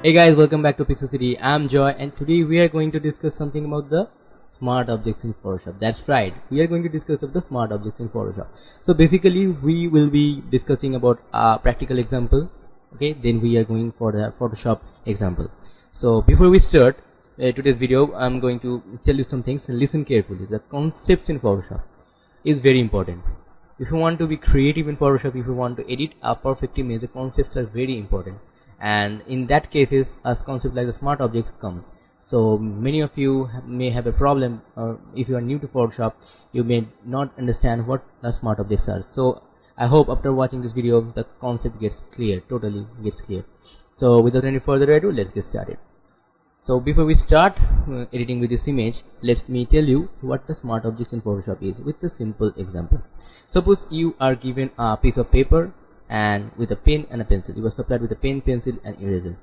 Hey guys, welcome back to PixelCity. I'm Joy, and today we are going to discuss something about the smart objects in Photoshop. That's right, we are going to discuss of the smart objects in Photoshop. So basically we will be discussing about a practical example. Okay, then we are going for the Photoshop example. So before we start today's video, I'm going to tell you some things. Listen carefully. The concepts in Photoshop is very important. If you want to be creative in Photoshop, if you want to edit a perfect image, the concepts are very important, and in that cases a concept like the smart objects comes. So many of you may have a problem, or if you are new to Photoshop you may not understand what the smart objects are. So I hope after watching this video the concept gets clear, totally gets clear. So without any further ado, let's get started. So before we start editing with this image, let me tell you what the smart objects in Photoshop is with a simple example. Suppose you are given a piece of paper and with a pen and a pencil. You were supplied with a pen, pencil and eraser.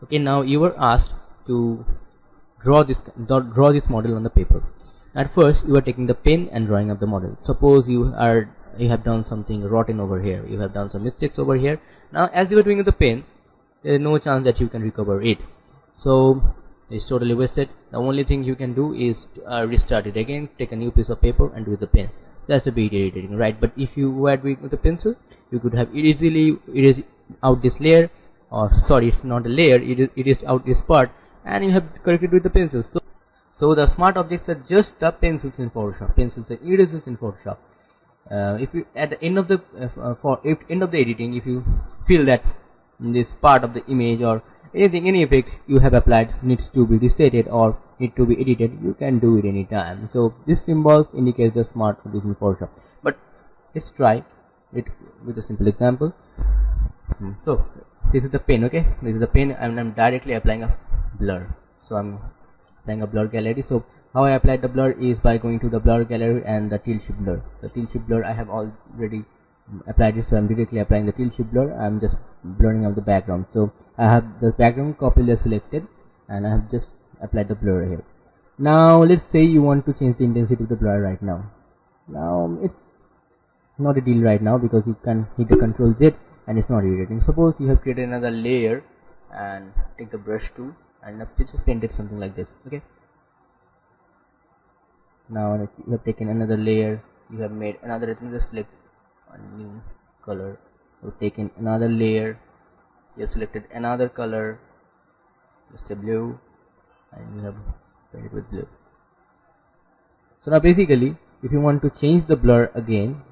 Okay, now you were asked to draw this model on the paper. At first you are taking the pen and drawing up the model. Suppose you have done something rotten over here, you have done some mistakes over here. Now as you are doing with the pen, there is no chance that you can recover it, so it's totally wasted. The only thing you can do is restart it again, take a new piece of paper and do with the pen. That's a bit irritating, right? But if you were doing with a pencil, you could have easily erased out this layer, or sorry, it's not a layer, it is out this part, and you have corrected with the pencils. So the smart objects are just the pencils in Photoshop, pencils and erasers in Photoshop. If you at the end of the end of the editing, if you feel that this part of the image or any effect you have applied needs to be resetted or need to be edited, you can do it anytime. So this symbols indicates the smart objects in Photoshop. But let's try it with a simple example. So this is the pen. Okay, this is the pen, and I'm directly applying a blur. So I'm applying a blur gallery. So how I applied the blur is by going to the blur gallery and the tilt shift blur. The tilt shift blur I have already applied it, so I'm directly applying the tilt shift blur. I'm just blurring out the background. So I have the background copy layer selected and I have just applied the blur here. Now let's say you want to change the intensity of the blur right now. Now it's not a deal right now because you can hit the Ctrl Z and it's not irritating. Suppose you have created another layer and take the brush tool and just painted something like this. Okay, now you have taken another layer, you have made another, select a new color, you have taken another layer, you have selected another color, let's say blue, and you have painted with blue. So now basically if you want to change the blur again,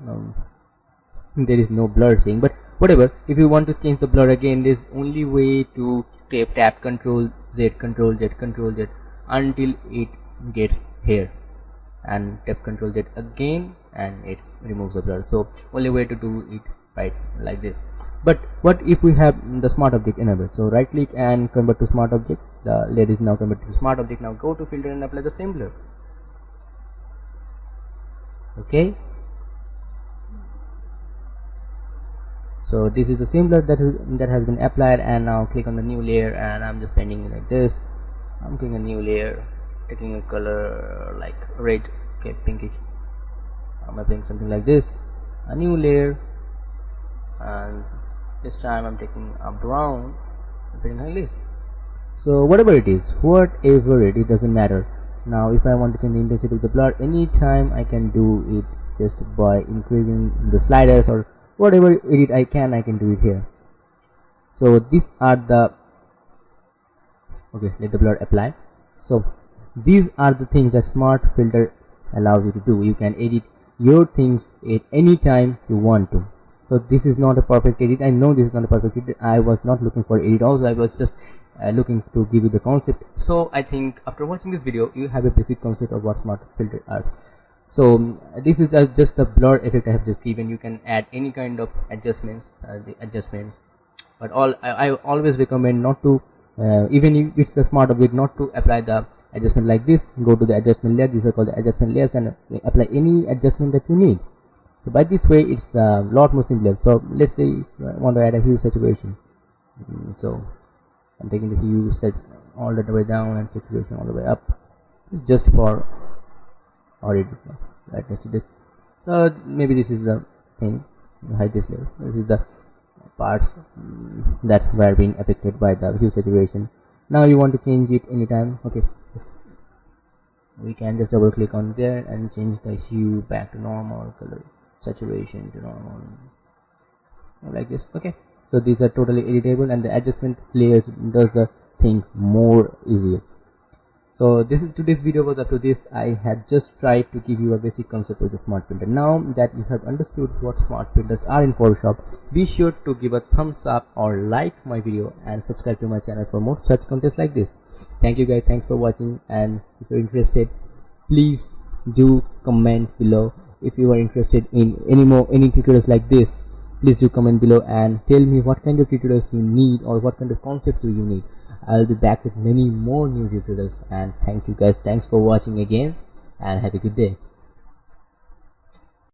there is no blur thing, but whatever, if you want to change the blur again, there's only way to tap Ctrl Z, Ctrl Z, Ctrl Z until it gets here, and tap Ctrl Z again and it removes the blur. So only way to do it right like this. But what if we have the smart object enabled? So right click and convert to smart object. The layer is now converted to smart object. Now go to filter and apply the same blur. Okay, so this is the same blur that has been applied, and now click on the new layer and I'm just painting it like this. I'm clicking a new layer, taking a color like red, okay, pinkish. I'm applying something like this, a new layer, and this time I'm taking a brown, painting like this. So whatever it is, it doesn't matter. Now if I want to change the intensity of the blur anytime, I can do it just by increasing the sliders or whatever edit I can do it here. So these are the, okay, let the blur apply. So these are the things that smart filter allows you to do. You can edit your things at any time you want to. So this is not a perfect edit. I know this is not a perfect edit. I was not looking for edit also, I was just looking to give you the concept. So I think after watching this video you have a basic concept of what smart filter are. So this is just the blur effect I have just given. You can add any kind of adjustments, but I always recommend not to, even if it's a smart object, not to apply the adjustment like this. Go to the adjustment layer, these are called the adjustment layers, and apply any adjustment that you need. So by this way it's a lot more simpler. So let's say I want to add a hue saturation, so I'm taking the hue set all the way down and saturation all the way up. It's just for already right next to this. So maybe this is the thing, hide this layer. This is the parts that were being affected by the hue saturation. Now you want to change it anytime. Okay, we can just double click on there and change the hue back to normal, color saturation to normal, like this. Okay, so these are totally editable, and the adjustment layers does the thing more easier. So this is today's video was up to this. I have just tried to give you a basic concept of the smart printer. Now that you have understood what smart printers are in Photoshop, be sure to give a thumbs up or like my video and subscribe to my channel for more such contents like this. Thank you guys, thanks for watching, and if you're interested, please do comment below. If you are interested in any tutorials like this, please do comment below and tell me what kind of tutorials you need or what kind of concepts do you need. I'll be back with many more new tutorials, and thank you guys, thanks for watching again, and have a good day.